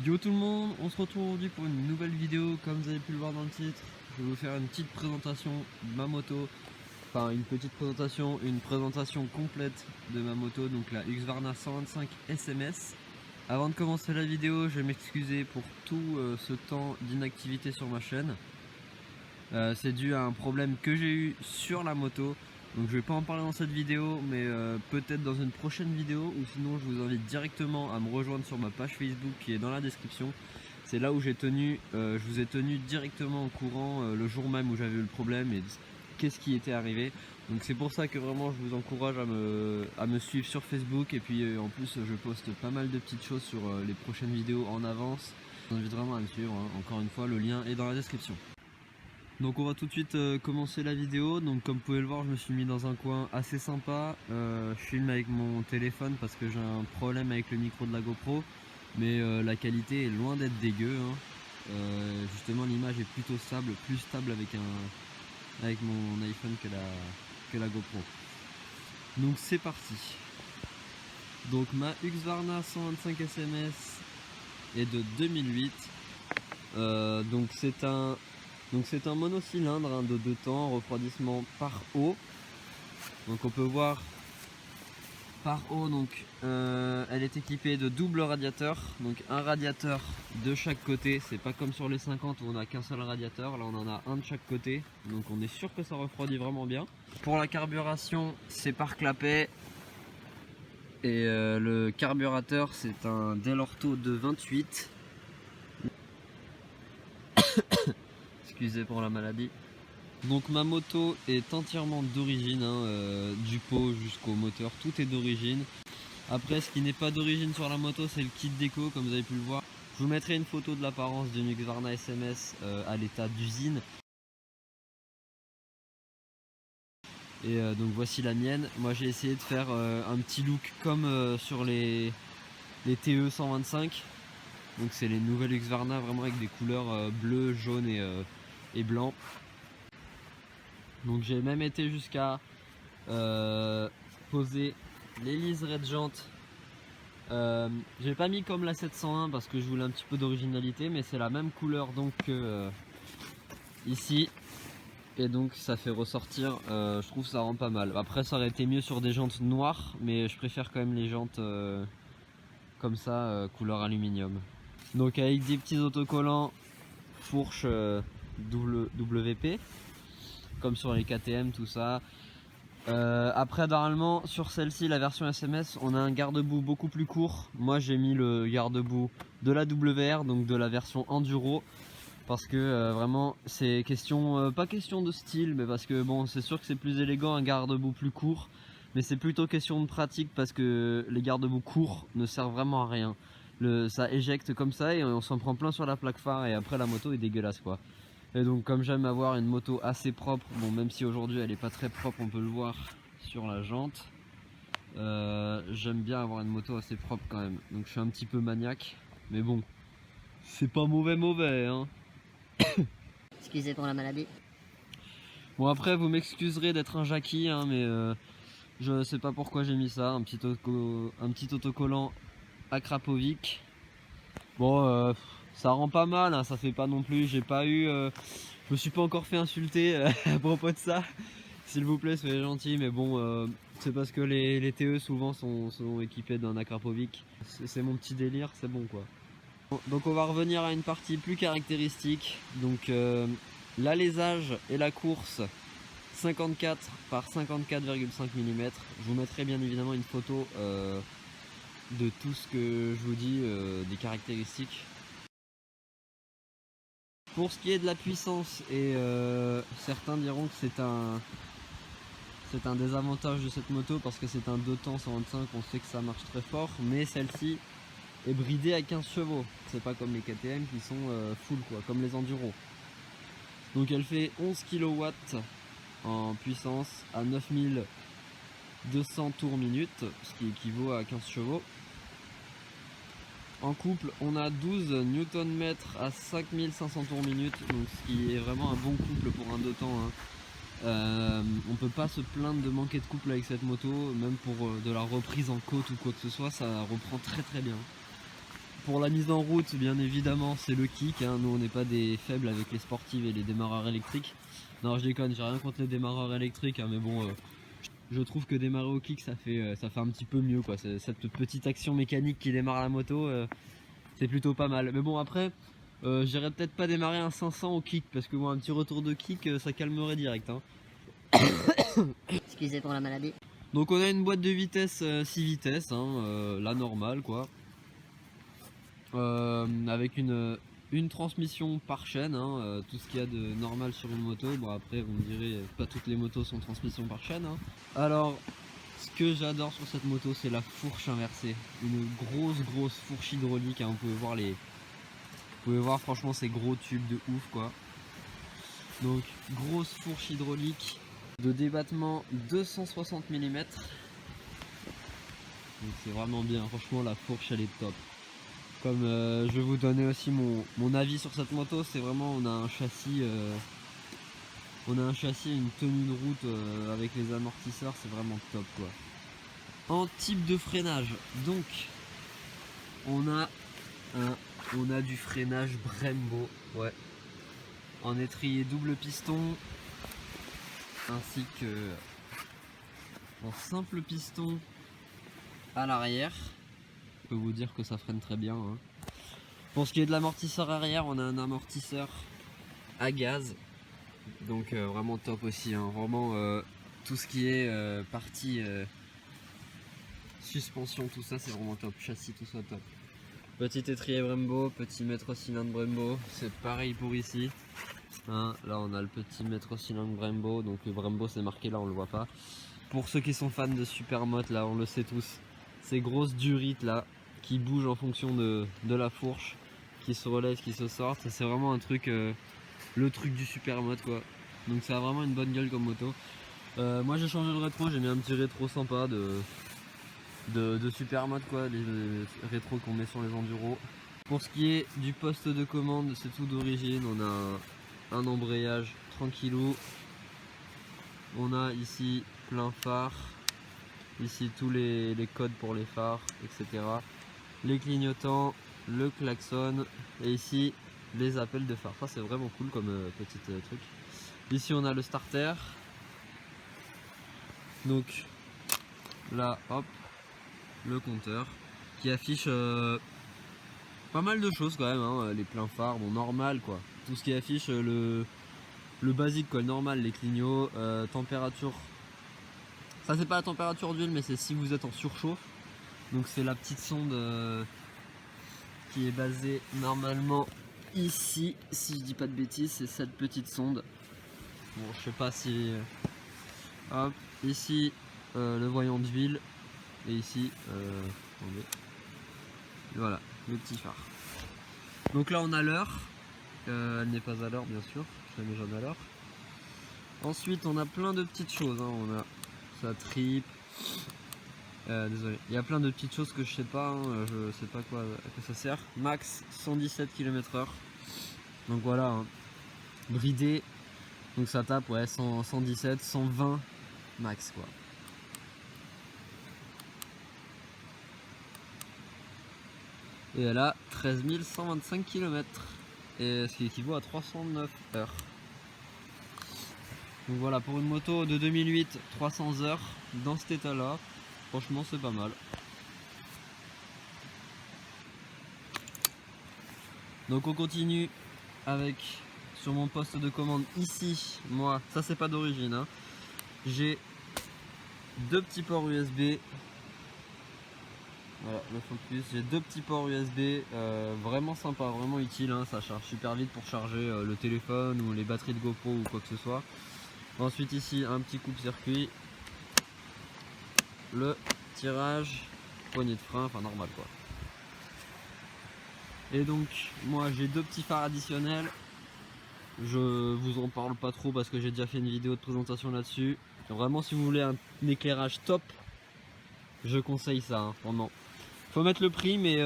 Yo tout le monde, on se retrouve aujourd'hui pour une nouvelle vidéo. Comme vous avez pu le voir dans le titre, je vais vous faire une petite présentation de ma moto. Enfin une petite présentation, une présentation complète de ma moto, donc la Husqvarna 125 SMS. Avant de commencer la vidéo, je vais m'excuser pour tout ce temps d'inactivité sur ma chaîne. C'est dû à un problème que j'ai eu sur la moto. Donc je vais pas en parler dans cette vidéo, mais peut-être dans une prochaine vidéo, ou sinon je vous invite directement à me rejoindre sur ma page Facebook qui est dans la description. C'est là où je vous ai tenu directement au courant le jour même où j'avais eu le problème et qu'est-ce qui était arrivé. Donc c'est pour ça que vraiment je vous encourage à me suivre sur Facebook, et puis en plus je poste pas mal de petites choses sur les prochaines vidéos en avance. Je vous invite vraiment à me suivre, hein. Encore une fois, le lien est dans la description. Donc on va tout de suite commencer la vidéo. Donc comme vous pouvez le voir, je me suis mis dans un coin assez sympa. Je filme avec mon téléphone parce que j'ai un problème avec le micro de la GoPro, mais la qualité est loin d'être dégueu, hein. Justement l'image est plutôt stable, plus stable avec mon iPhone que la GoPro. Donc c'est parti. Donc ma Husqvarna 125 SMS est de 2008. Donc c'est un monocylindre, hein, de 2 temps, refroidissement par eau. Donc on peut voir par eau, donc elle est équipée de double radiateur, donc un radiateur de chaque côté. C'est pas comme sur les 50 où on a qu'un seul radiateur, là on en a un de chaque côté, donc on est sûr que ça refroidit vraiment bien. Pour la carburation, c'est par clapet, et le carburateur c'est un Dell'Orto de 28. Excusez pour la maladie. Donc ma moto est entièrement d'origine, hein, du pot jusqu'au moteur, tout est d'origine. Après, ce qui n'est pas d'origine sur la moto, c'est le kit déco, comme vous avez pu le voir. Je vous mettrai une photo de l'apparence d'une Husqvarna SMS à l'état d'usine. Et donc voici la mienne. Moi j'ai essayé de faire un petit look comme sur les TE 125. Donc c'est les nouvelles Husqvarna, vraiment avec des couleurs bleu, jaune et blanc. Donc j'ai même été jusqu'à poser les liserés de jantes. J'ai pas mis comme la 701 parce que je voulais un petit peu d'originalité, mais c'est la même couleur donc que ici, et donc ça fait ressortir, je trouve ça rend pas mal. Après ça aurait été mieux sur des jantes noires, mais je préfère quand même les jantes comme ça, couleur aluminium. Donc avec des petits autocollants fourche WP, comme sur les KTM, tout ça. Après normalement sur celle-ci, la version SMS, on a un garde-boue beaucoup plus court. Moi j'ai mis le garde-boue de la WR, donc de la version enduro, parce que vraiment c'est question, pas question de style, mais parce que bon, c'est sûr que c'est plus élégant un garde-boue plus court, mais c'est plutôt question de pratique parce que les garde-boue courts ne servent vraiment à rien. Ça éjecte comme ça et on s'en prend plein sur la plaque phare, et après la moto est dégueulasse quoi. Et donc comme j'aime avoir une moto assez propre, bon même si aujourd'hui elle est pas très propre, on peut le voir sur la jante, j'aime bien avoir une moto assez propre quand même. Donc je suis un petit peu maniaque, mais bon, c'est pas mauvais hein. Excusez pour la maladie. Bon après vous m'excuserez d'être un Jackie, hein, mais je sais pas pourquoi j'ai mis ça, un petit autocollant Akrapovic. Bon ça rend pas mal, hein, ça fait pas non plus, je me suis pas encore fait insulter à propos de ça. S'il vous plaît, soyez gentil, mais bon, c'est parce que les TE souvent sont équipés d'un Akrapovic. C'est mon petit délire, c'est bon quoi. Donc on va revenir à une partie plus caractéristique. Donc l'alésage et la course 54 par 54,5 mm. Je vous mettrai bien évidemment une photo de tout ce que je vous dis, des caractéristiques. Pour ce qui est de la puissance, et certains diront que c'est un désavantage de cette moto parce que c'est un 2 temps 125, on sait que ça marche très fort, mais celle-ci est bridée à 15 chevaux. C'est pas comme les KTM qui sont full quoi, comme les enduros. Donc elle fait 11 kW en puissance à 9200 tours minute, ce qui équivaut à 15 chevaux. En couple, on a 12 Nm à 5500 tours minute, donc ce qui est vraiment un bon couple pour un 2 temps, hein. On peut pas se plaindre de manquer de couple avec cette moto, même pour de la reprise en côte ou quoi que ce soit, ça reprend très très bien. pour la mise en route, bien évidemment, c'est le kick, hein. Nous on n'est pas des faibles avec les sportives et les démarreurs électriques. Non, je déconne, j'ai rien contre les démarreurs électriques, hein, mais bon, je trouve que démarrer au kick ça fait un petit peu mieux, quoi. Cette petite action mécanique qui démarre la moto, c'est plutôt pas mal. Mais bon, après, j'irais peut-être pas démarrer un 500 au kick, parce que moi, un petit retour de kick, ça calmerait direct, hein. Excusez pour la maladie. Donc on a une boîte de vitesse 6 vitesses, hein, la normale quoi, avec une transmission par chaîne, hein, tout ce qu'il y a de normal sur une moto. Bon après vous me direz, pas toutes les motos sont transmission par chaîne, hein. Alors ce que j'adore sur cette moto c'est la fourche inversée, une grosse fourche hydraulique, hein. Vous pouvez voir franchement ces gros tubes de ouf quoi. Donc grosse fourche hydraulique de débattement 260 mm. Donc c'est vraiment bien, franchement la fourche elle est top. Comme je vais vous donner aussi mon avis sur cette moto, c'est vraiment on a un châssis une tenue de route avec les amortisseurs, c'est vraiment top quoi. En type de freinage, donc on a du freinage Brembo, ouais, en étrier double piston, ainsi que en simple piston à l'arrière. Je peux vous dire que ça freine très bien, hein. Pour ce qui est de l'amortisseur arrière, on a un amortisseur à gaz, donc vraiment top aussi, hein. Vraiment tout ce qui est partie suspension, tout ça c'est vraiment top, châssis tout ça top. Petit étrier Brembo, petit maître cylindre Brembo, c'est pareil pour ici, hein. Là on a le petit maître cylindre Brembo, donc le Brembo c'est marqué là, on le voit pas. Pour ceux qui sont fans de Supermoto, là on le sait tous, ces grosses durites là qui bougent en fonction de la fourche, qui se relèvent, qui se sortent, c'est vraiment un truc, le truc du Supermoto quoi. Donc ça a vraiment une bonne gueule comme moto. Moi j'ai changé le rétro, j'ai mis un petit rétro sympa de Supermoto quoi, les rétros qu'on met sur les enduros. Pour ce qui est du poste de commande, c'est tout d'origine, on a un embrayage tranquillou. On a ici plein phare, ici tous les codes pour les phares, etc. Les clignotants, le klaxon et ici les appels de phare. Ça c'est vraiment cool comme petit truc. Ici on a le starter. Donc là hop, le compteur qui affiche pas mal de choses quand même, hein. Les pleins phares, bon normal quoi. Tout ce qui affiche le basique quoi, le normal, les clignots, température. Ça c'est pas la température d'huile mais c'est si vous êtes en surchauffe. Donc c'est la petite sonde qui est basée normalement ici, si je dis pas de bêtises, c'est cette petite sonde. Bon je sais pas si... hop, ici le voyant d'huile et ici attendez. Voilà, le petit phare. Donc là on a l'heure, elle n'est pas à l'heure bien sûr, je la mets jamais à l'heure. Ensuite on a plein de petites choses, hein. On a sa trip, désolé, il y a plein de petites choses que je sais pas, hein. Je sais pas à quoi ça sert. Max 117 km/h, donc voilà, hein. Bridé, donc ça tape ouais 117, 120 max quoi. Et elle a 13 125 km, et ce qui équivaut à 309 heures. Donc voilà, pour une moto de 2008, 300 heures dans cet état là, franchement c'est pas mal. Donc on continue avec, sur mon poste de commande ici, moi, ça c'est pas d'origine, hein. J'ai deux petits ports USB. Voilà le focus, j'ai deux petits ports USB vraiment sympa, vraiment utile, hein. Ça charge super vite pour charger le téléphone ou les batteries de GoPro ou quoi que ce soit. Ensuite ici un petit coupe-circuit, le tirage, poignée de frein, enfin normal quoi. Et donc moi j'ai deux petits phares additionnels. Je vous en parle pas trop parce que j'ai déjà fait une vidéo de présentation là-dessus. Vraiment si vous voulez un éclairage top, je conseille ça, hein, vraiment. Faut mettre le prix mais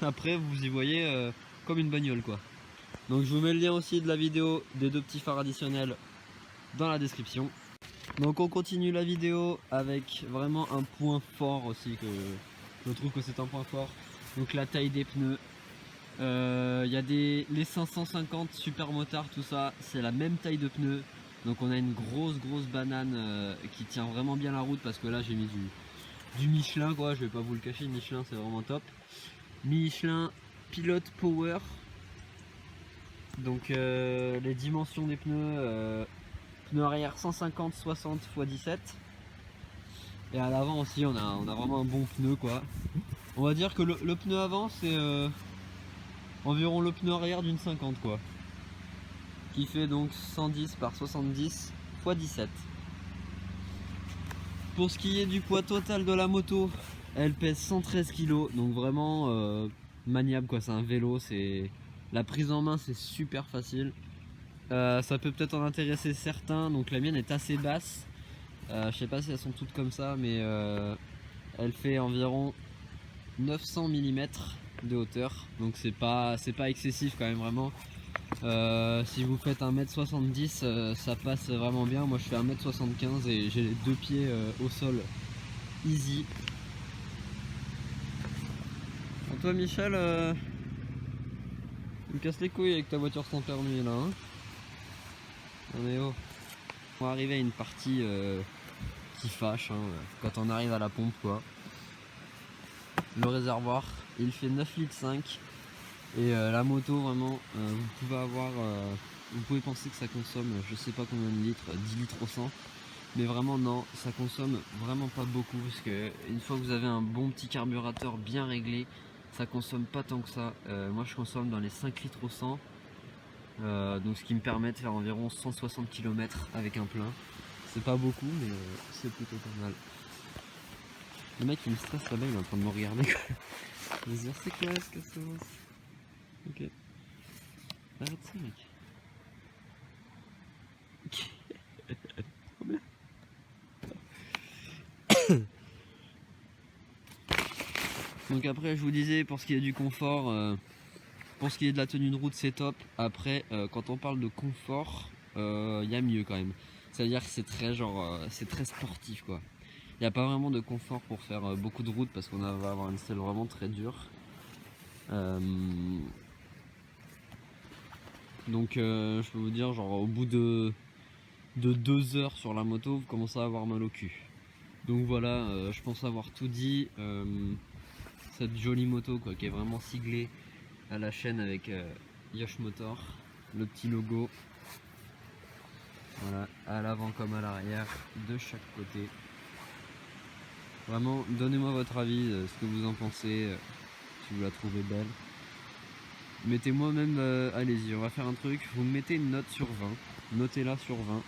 après vous y voyez comme une bagnole quoi. Donc je vous mets le lien aussi de la vidéo des deux petits phares additionnels dans la description. Donc on continue la vidéo avec vraiment un point fort aussi, que je trouve que c'est un point fort. Donc la taille des pneus. Il y a les 550 super motard, tout ça, c'est la même taille de pneus. Donc on a une grosse banane qui tient vraiment bien la route parce que là j'ai mis du Michelin quoi, je vais pas vous le cacher, Michelin c'est vraiment top. Michelin Pilot Power. Donc les dimensions des pneus, pneus arrière 150 60 x 17. Et à l'avant aussi on a vraiment un bon pneu quoi. On va dire que le pneu avant c'est environ le pneu arrière d'une 50 quoi. Qui fait donc 110 par 70 x 17. Pour ce qui est du poids total de la moto, elle pèse 113 kg, donc vraiment maniable quoi, c'est un vélo, la prise en main c'est super facile. Ça peut peut-être en intéresser certains, donc la mienne est assez basse. Je sais pas si elles sont toutes comme ça, mais elle fait environ 900 mm de hauteur, donc c'est pas excessif quand même vraiment. Si vous faites 1m70 ça passe vraiment bien. Moi je fais 1m75 et j'ai les deux pieds au sol easy. Et toi Michel, tu me casses les couilles avec ta voiture sans permis là hein. Non mais oh. On va arriver à une partie qui fâche hein, quand on arrive à la pompe quoi. Le réservoir il fait 9,5 litres. Et la moto vraiment, vous pouvez penser que ça consomme je sais pas combien de litres, 10 litres au 100. Mais vraiment non, ça consomme vraiment pas beaucoup parce que une fois que vous avez un bon petit carburateur bien réglé, ça consomme pas tant que ça. Moi je consomme dans les 5 litres au 100. Donc ce qui me permet de faire environ 160 km avec un plein. C'est pas beaucoup mais c'est plutôt pas mal. Le mec il me stresse là-bas, il est en train de me regarder quoi. Je vais se dire c'est quoi ce que ça va. Ok. Arrête ça mec. Trop bien. Donc après je vous disais pour ce qui est du confort, pour ce qui est de la tenue de route c'est top. Après quand on parle de confort, il y a mieux quand même. C'est-à-dire que c'est très c'est très sportif quoi. Il n'y a pas vraiment de confort pour faire beaucoup de route parce qu'on va avoir une selle vraiment très dure. Donc je peux vous dire genre au bout de 2 heures sur la moto vous commencez à avoir mal au cul. Donc voilà, je pense avoir tout dit. Cette jolie moto quoi, qui est vraiment siglée à la chaîne avec Yosh Motor, le petit logo. Voilà, à l'avant comme à l'arrière, de chaque côté. Vraiment, donnez-moi votre avis, ce que vous en pensez, si vous la trouvez belle. Mettez-moi même, allez-y, on va faire un truc, vous me mettez une note sur 20, notez-la sur 20.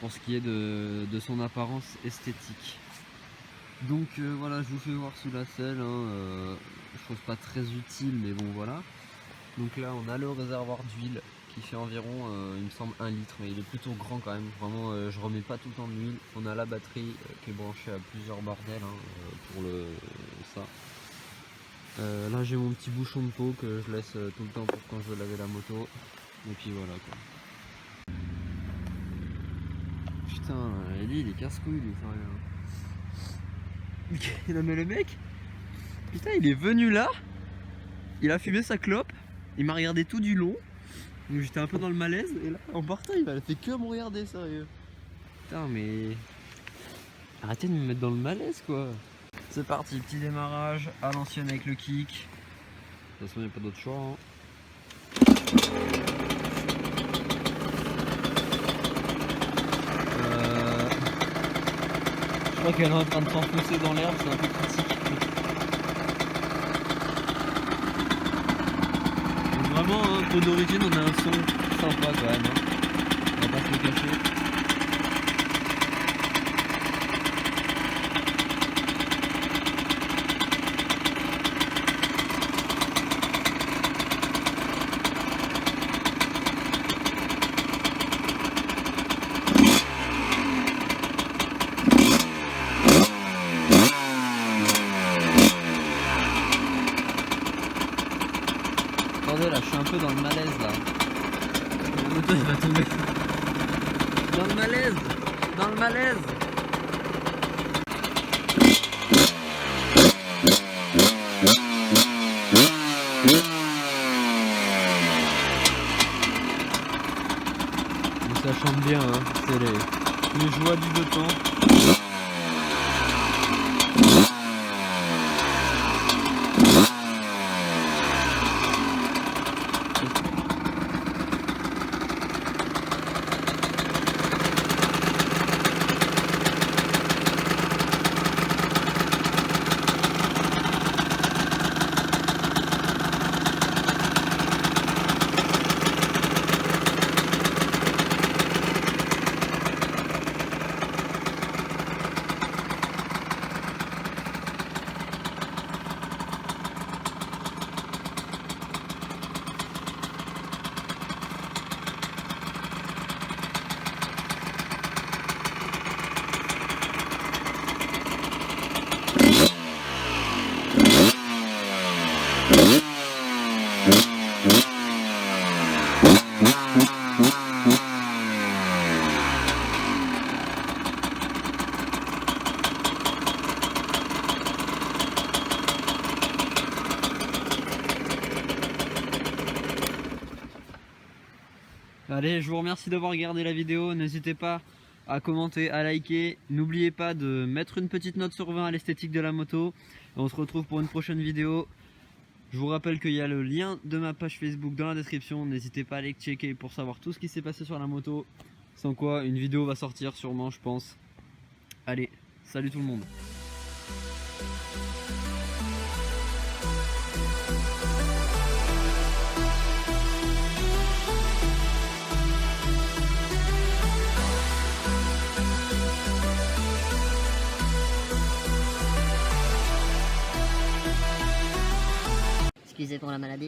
Pour ce qui est de son apparence esthétique. Donc voilà, je vous fais voir sous la selle, hein, je trouve pas très utile, mais bon voilà. Donc là on a le réservoir d'huile qui fait environ, il me semble 1 litre, mais il est plutôt grand quand même, vraiment je remets pas tout le temps de l'huile. On a la batterie qui est branchée à plusieurs bordels hein, pour ça. Là j'ai mon petit bouchon de pot que je laisse tout le temps pour quand je veux laver la moto. Et puis voilà quoi. Putain, lui il est casse-couille lui, sérieux. Non mais le mec, putain il est venu là, il a fumé sa clope, il m'a regardé tout du long. Donc j'étais un peu dans le malaise et là en partant il a fait que me regarder sérieux. Putain mais arrêtez de me mettre dans le malaise quoi. C'est parti, petit démarrage à l'ancienne avec le kick. De toute façon il n'y a pas d'autre choix hein. Je crois qu'elle est en train de s'enfoncer dans l'herbe, c'est un peu critique. Donc vraiment, hein, pour d'origine, on a un son sympa quand même. Hein. On va pas se le cacher. Attendez là, je suis un peu dans le malaise là. La moto elle va tomber. Dans le malaise. Dans le malaise. joie du beau temps. Allez, je vous remercie d'avoir regardé la vidéo, n'hésitez pas à commenter, à liker, n'oubliez pas de mettre une petite note sur 20 à l'esthétique de la moto. Et on se retrouve pour une prochaine vidéo. Je vous rappelle qu'il y a le lien de ma page Facebook dans la description, n'hésitez pas à aller checker pour savoir tout ce qui s'est passé sur la moto. Sans quoi une vidéo va sortir sûrement, je pense. Allez, salut tout le monde. Excusez pour la maladie.